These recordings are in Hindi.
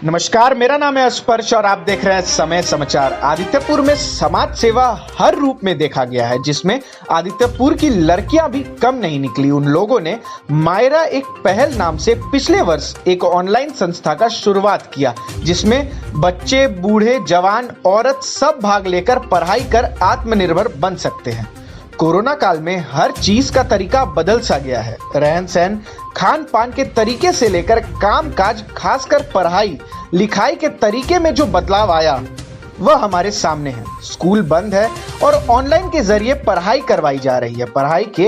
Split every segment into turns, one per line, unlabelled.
नमस्कार, मेरा नाम है स्पर्श और आप देख रहे हैं समय समाचार। आदित्यपुर में समाज सेवा हर रूप में देखा गया है, जिसमें आदित्यपुर की लड़कियां भी कम नहीं निकली। उन लोगों ने मायरा एक पहल नाम से पिछले वर्ष एक ऑनलाइन संस्था का शुरुआत किया, जिसमें बच्चे, बूढ़े, जवान, औरत सब भाग लेकर पढ़ाई कर आत्मनिर्भर बन सकते हैं। कोरोना काल में हर चीज का तरीका बदल सा गया है। रहन सहन, खान पान के तरीके से लेकर काम काज, खासकर पढ़ाई लिखाई के तरीके में जो बदलाव आया वह हमारे सामने है। स्कूल बंद है और ऑनलाइन के जरिए पढ़ाई करवाई जा रही है। पढ़ाई के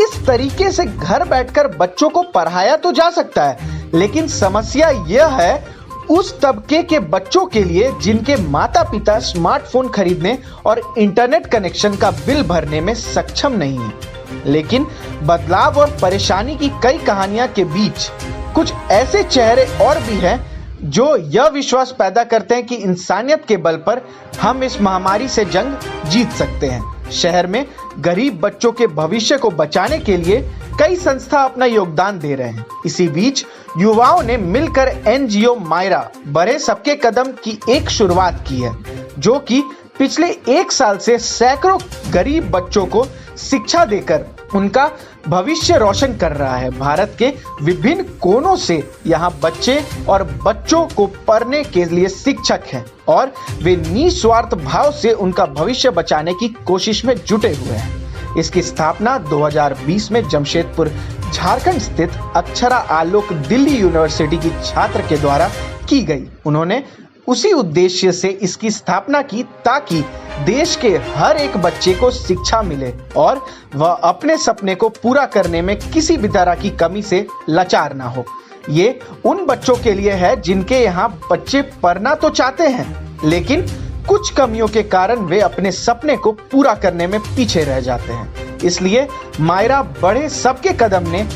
इस तरीके से घर बैठकर बच्चों को पढ़ाया तो जा सकता है, लेकिन समस्या यह है उस तबके के बच्चों के लिए जिनके माता पिता स्मार्टफोन खरीदने और इंटरनेट कनेक्शन का बिल भरने में सक्षम नहीं है। लेकिन बदलाव और परेशानी की कई कहानियां के बीच कुछ ऐसे चेहरे और भी हैं जो यह विश्वास पैदा करते हैं कि इंसानियत के बल पर हम इस महामारी से जंग जीत सकते हैं। शहर में गरीब बच्चों के भविष्य को बचाने के लिए कई संस्था अपना योगदान दे रहे हैं। इसी बीच युवाओं ने मिलकर एनजीओ मायरा बढ़े सबके कदम की एक शुरुआत की है, जो कि पिछले 1 साल से सैकड़ों गरीब बच्चों को शिक्षा देकर उनका भविष्य रोशन कर रहा है। भारत के विभिन्न कोनों से यहाँ बच्चे और बच्चों को पढ़ने के लिए शिक्षक हैं और वे निस्वार्थ भाव से उनका भविष्य बचाने की कोशिश में जुटे हुए हैं। इसकी स्थापना 2020 में जमशेदपुर झारखंड स्थित अक्षरा आलोक दिल्ली यूनिवर्सिटी की छात्र के द्वारा की गई। उन्होंने उसी उद्देश्य से इसकी स्थापना की ताकि देश के हर एक बच्चे को शिक्षा मिले और वह अपने सपने को पूरा करने में किसी भी तरह की कमी से लाचार ना हो। ये उन बच्चों के लिए है जिनके यहाँ बच्चे पढ़ना तो चाहते हैं, लेकिन कुछ कमियों के कारण वे अपने सपने को पूरा करने में पीछे रह जाते हैं। इसलिए मायरा बढ़े सबके कदम ने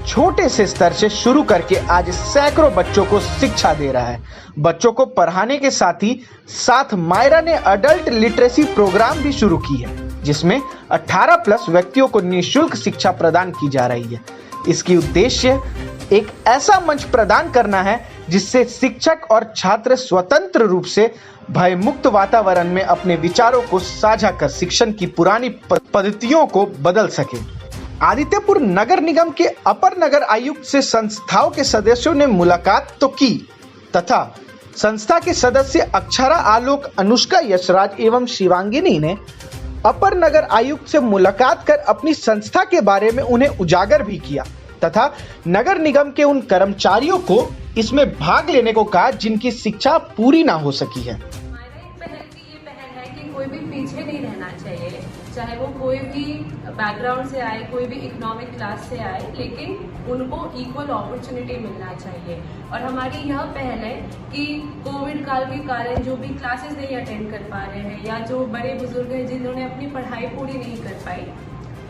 छोटे से स्तर से शुरू करके आज सैकड़ों बच्चों को शिक्षा दे रहा है। बच्चों को पढ़ाने के साथ ही साथ मायरा ने अडल्ट लिटरेसी प्रोग्राम भी शुरू की है, जिसमें 18+ व्यक्तियों को निःशुल्क शिक्षा प्रदान की जा रही है। इसकी उद्देश्य एक ऐसा मंच प्रदान करना है जिससे शिक्षक और छात्र स्वतंत्र रूप से भयमुक्त वातावरण में अपने विचारों को साझा कर शिक्षण की पुरानी पद्धतियों को बदल सके। आदित्यपुर नगर निगम के अपर नगर आयुक्त से संस्थाओं के सदस्यों ने मुलाकात तो की तथा संस्था के सदस्य अक्षरा आलोक, अनुष्का यशराज एवं शिवांगिनी ने अपर नगर आयुक्त से मुलाकात कर अपनी संस्था के बारे में उन्हें उजागर भी किया तथा नगर निगम के उन कर्मचारियों को इसमें भाग लेने को कहा जिनकी शिक्षा पूरी ना हो सकी है।
हमारा एक पहल की ये पहल है कि कोई भी पीछे नहीं रहना चाहिए, चाहे वो कोई भी बैकग्राउंड से आए, कोई भी इकोनॉमिक क्लास से आए, लेकिन उनको इक्वल अपॉर्चुनिटी मिलना चाहिए। और हमारी यह पहल है कि कोविड काल के कारण जो भी क्लासेस नहीं अटेंड कर पा रहे हैं या जो बड़े बुजुर्ग हैं जिन्होंने अपनी पढ़ाई पूरी नहीं कर पाई,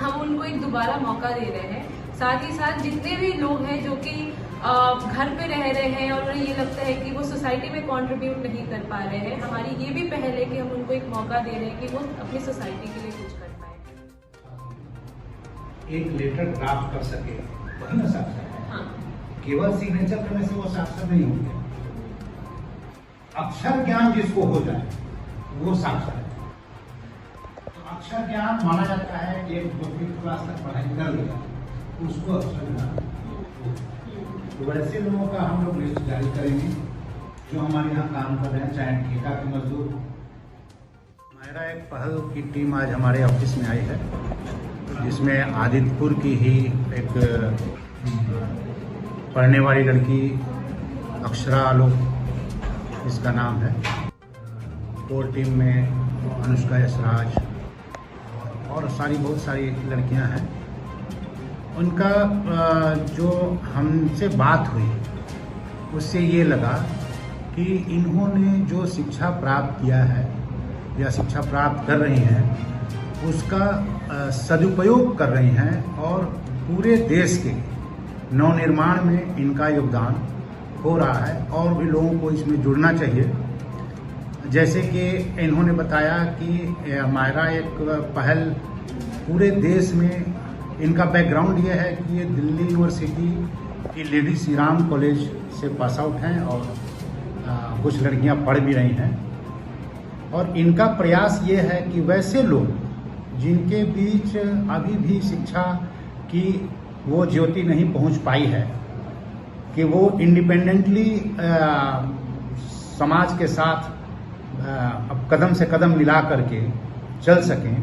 हम उनको एक दोबारा मौका दे रहे हैं। साथ ही साथ जितने भी लोग हैं जो कि घर पे रह रहे हैं और उन्हें ये लगता है कि वो सोसाइटी में कंट्रीब्यूट नहीं कर पा रहे हैं, हमारी ये भी पहल है कि हम उनको एक मौका दे रहे हैं कि वो अपनी सोसाइटी के लिए कुछ कर पाए।
एक लेटर ड्राफ्ट कर सके वही ना साक्षर है।
हाँ।
केवल सिग्नेचर करने से वो साक्षर नहीं होंगे। अक्षर ज्ञान जिसको हो जाए वो साक्षर है। तो अक्षर ज्ञान माना जाता है एक 12वीं क्लास तक पढ़ाई कर लिया उसको अक्षर ज्ञान। तो वैसे लोगों का हम लोग लिस्ट जारी करेंगे जो हमारे यहाँ काम कर रहे हैं, चाहे ठेका के मजदूर। मायरा एक पहल की टीम आज हमारे ऑफिस में आई है, जिसमें आदित्यपुर की ही एक पढ़ने वाली लड़की अक्षरा आलोक इसका नाम है। कोर टीम में अनुष्का यशराज और बहुत सारी लड़कियां हैं। उनका जो हमसे बात हुई उससे ये लगा कि इन्होंने जो शिक्षा प्राप्त किया है या शिक्षा प्राप्त कर रही हैं उसका सदुपयोग कर रही हैं और पूरे देश के नवनिर्माण में इनका योगदान हो रहा है और भी लोगों को इसमें जुड़ना चाहिए। जैसे कि इन्होंने बताया कि मायरा एक पहल पूरे देश में, इनका बैकग्राउंड ये है कि ये दिल्ली यूनिवर्सिटी की लेडी श्री राम कॉलेज से पास आउट हैं और कुछ लड़कियां पढ़ भी रही हैं और इनका प्रयास ये है कि वैसे लोग जिनके बीच अभी भी शिक्षा की वो ज्योति नहीं पहुंच पाई है कि वो इंडिपेंडेंटली समाज के साथ अब कदम से कदम मिला करके चल सकें।